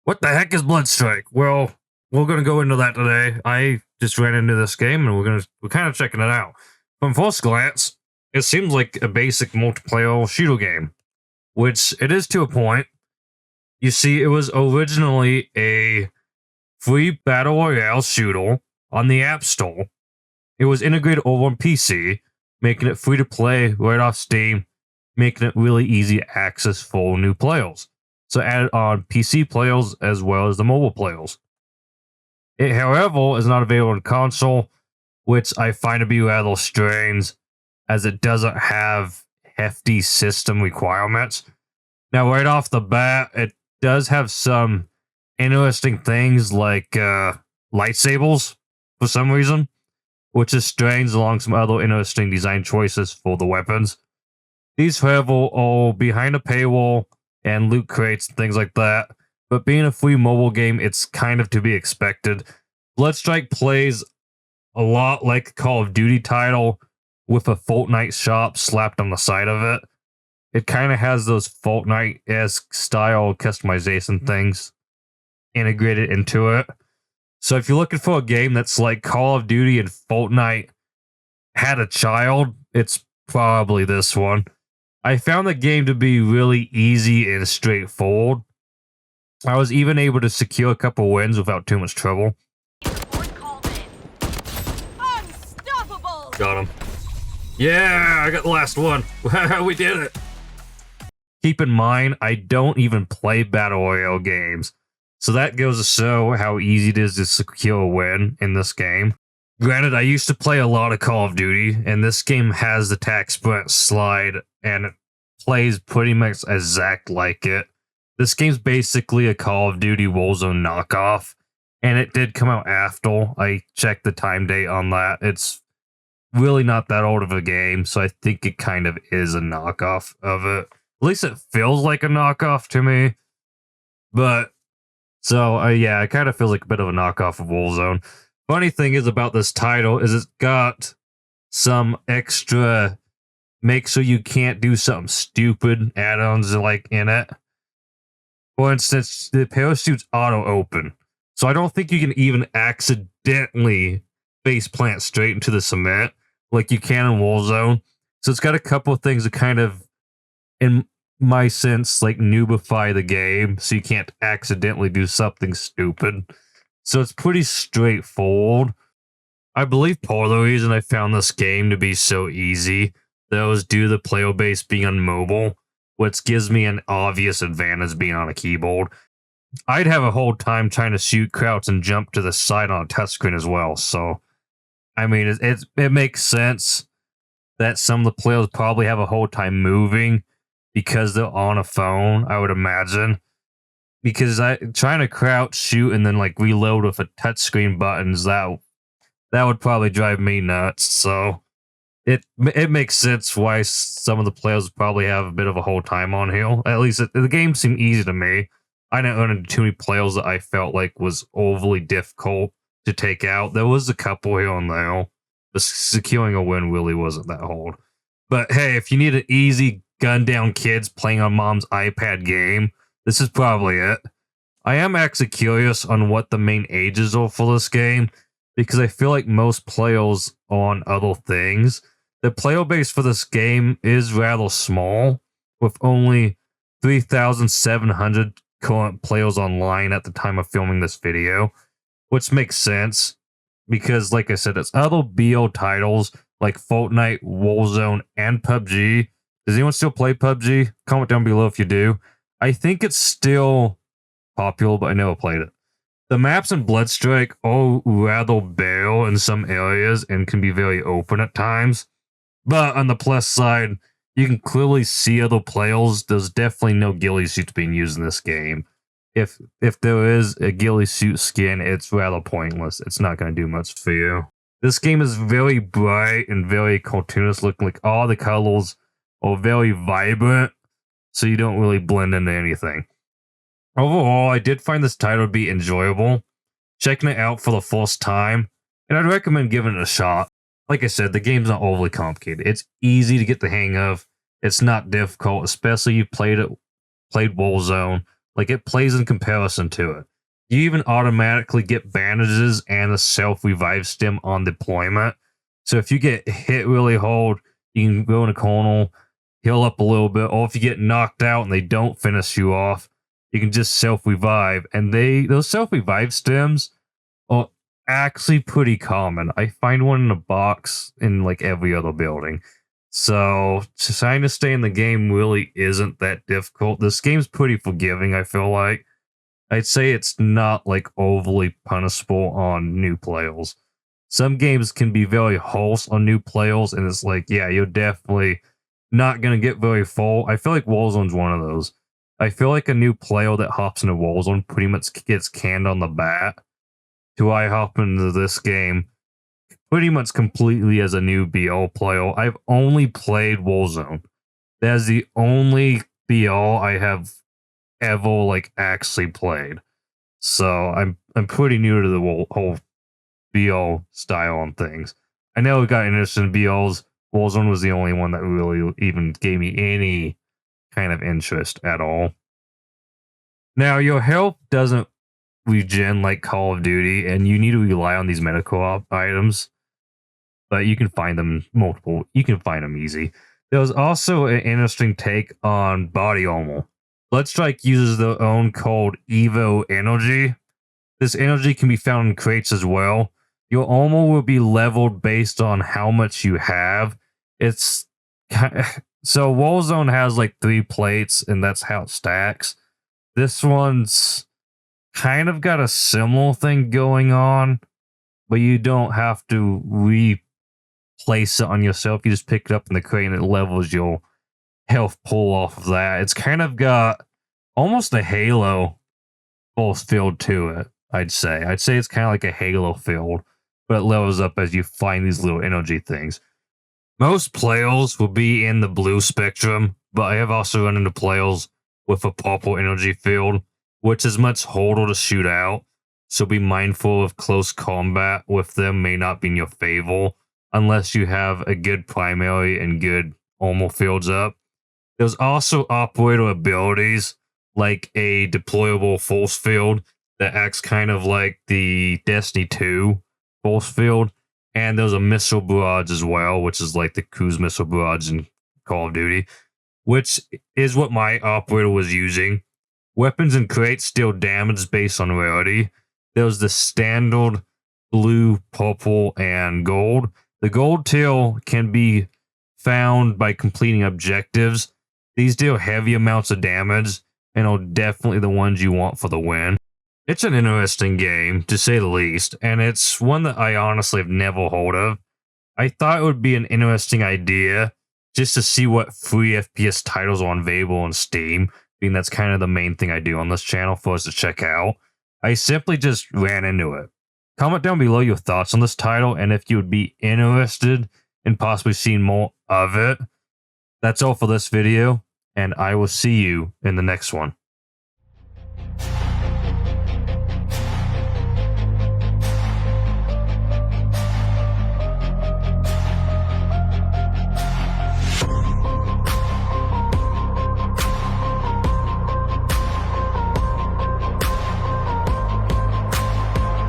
What the heck is Blood Strike? Well, we're gonna go into that today. I just ran into this game and we're kind of checking it out. From first glance, it seems like a basic multiplayer shooter game, which it is to a point. You see, it was originally a free battle royale shooter on the App Store. It was integrated over on PC, making it free to play right off Steam, making it really easy to access for new players. So added on PC players as well as the mobile players. It, however, is not available on console, which I find to be rather strange, as it doesn't have hefty system requirements. Now, right off the bat, it does have some interesting things like lightsabers for some reason, which is strange along some other interesting design choices for the weapons. These, however, are behind a paywall and loot crates and things like that, but being a free mobile game, it's kind of to be expected. Blood Strike plays a lot like a Call of Duty title with a Fortnite shop slapped on the side of it. It kind of has those Fortnite-esque style customization things integrated into it. So if you're looking for a game that's like Call of Duty and Fortnite had a child, it's probably this one. I found the game to be really easy and straightforward. I was even able to secure a couple wins without too much trouble. Got him. Yeah, I got the last one. We did it. Keep in mind, I don't even play Battle Royale games. So that goes to show how easy it is to secure a win in this game. Granted, I used to play a lot of Call of Duty, and this game has the attack sprint slide, and it plays pretty much exact like it. This game's basically a Call of Duty Warzone knockoff, and it did come out after. I checked the time date on that. It's really not that old of a game, so I think it kind of is a knockoff of it. At least it feels like a knockoff to me. But, so, yeah, it kind of feels like a bit of a knockoff of Warzone. Funny thing is about this title is it's got some extra make so you can't do something stupid add-ons like in it. For instance, the parachute's auto-open. So I don't think you can even accidentally face plant straight into the cement like you can in Warzone. So it's got a couple of things that kind of, in my sense, like noobify the game so you can't accidentally do something stupid. So it's pretty straightforward. I believe part of the reason I found this game to be so easy, that was due to the player base being on mobile, which gives me an obvious advantage being on a keyboard. I'd have a whole time trying to shoot, crouch, and jump to the side on a touchscreen as well. So, I mean, it makes sense that some of the players probably have a whole time moving because they're on a phone, I would imagine. Because trying to crouch, shoot, and then like reload with a touchscreen buttons, that would probably drive me nuts. So it makes sense why some of the players probably have a bit of a whole time on here. At least the game seemed easy to me. I didn't run into too many players that I felt like was overly difficult to take out. There was a couple here and there. But securing a win really wasn't that hard. But hey, if you need an easy gun down kids playing on mom's iPad game, this is probably it. I am actually curious on what the main ages are for this game, because I feel like most players are on other things. The player base for this game is rather small, with only 3,700 current players online at the time of filming this video, which makes sense, because like I said, it's other BO titles like Fortnite, Warzone, and PUBG. Does anyone still play PUBG? Comment down below if you do. I think it's still popular, but I never played it. The maps in Blood Strike are rather bare in some areas and can be very open at times. But on the plus side, you can clearly see other players. There's definitely no ghillie suits being used in this game. If there is a ghillie suit skin, it's rather pointless. It's not going to do much for you. This game is very bright and very cartoonish looking. Like all the colors are very vibrant, so you don't really blend into anything. Overall, I did find this title to be enjoyable, checking it out for the first time, and I'd recommend giving it a shot. Like I said, the game's not overly complicated. It's easy to get the hang of. It's not difficult, especially if you played Warzone, Like, it plays in comparison to it. You even automatically get bandages and a self-revive stem on deployment. So if you get hit really hard, you can go in a corner, heal up a little bit, or if you get knocked out and they don't finish you off, you can just self-revive. And those self-revive stems are actually pretty common. I find one in a box in like every other building. So trying to stay in the game really isn't that difficult. This game's pretty forgiving, I feel like. I'd say it's not like overly punishable on new players. Some games can be very harsh on new players, and it's like, yeah, you're definitely not going to get very far. I feel like Warzone's one of those. I feel like a new player that hops into Warzone pretty much gets canned on the bat. Do I hop into this game pretty much completely as a new BL player? I've only played Warzone. That's the only BL I have ever like actually played. So I'm pretty new to the whole BL style on things. I never got interested in BLs. Warzone was the only one that really even gave me any kind of interest at all. Now, your health doesn't regen like Call of Duty, and you need to rely on these medical items, but you can find them you can find them easy. There was also an interesting take on body armor. Blood Strike uses their own called Evo Energy. This energy can be found in crates as well. Your armor will be leveled based on how much you have. It's so Warzone has like 3 plates, and that's how it stacks. This one's kind of got a similar thing going on, but you don't have to replace it on yourself. You just pick it up in the crate and it levels your health pull off of that. It's kind of got almost a Halo force field to it, I'd say. I'd say it's kind of like a Halo field, but it levels up as you find these little energy things. Most players will be in the blue spectrum, but I have also run into players with a purple energy field, which is much harder to shoot out. So be mindful of close combat with them may not be in your favor unless you have a good primary and good armor fields up. There's also operator abilities like a deployable force field that acts kind of like the Destiny 2 force field. And there's a missile barrage as well, which is like the cruise missile barrage in Call of Duty, which is what my operator was using. Weapons and crates deal damage based on rarity. There's the standard blue, purple, and gold. The gold tier can be found by completing objectives. These deal heavy amounts of damage and are definitely the ones you want for the win. It's an interesting game, to say the least, and it's one that I honestly have never heard of. I thought it would be an interesting idea just to see what free FPS titles are available on Steam, being that's kind of the main thing I do on this channel for us to check out. I simply just ran into it. Comment down below your thoughts on this title and if you would be interested in possibly seeing more of it. That's all for this video, and I will see you in the next one.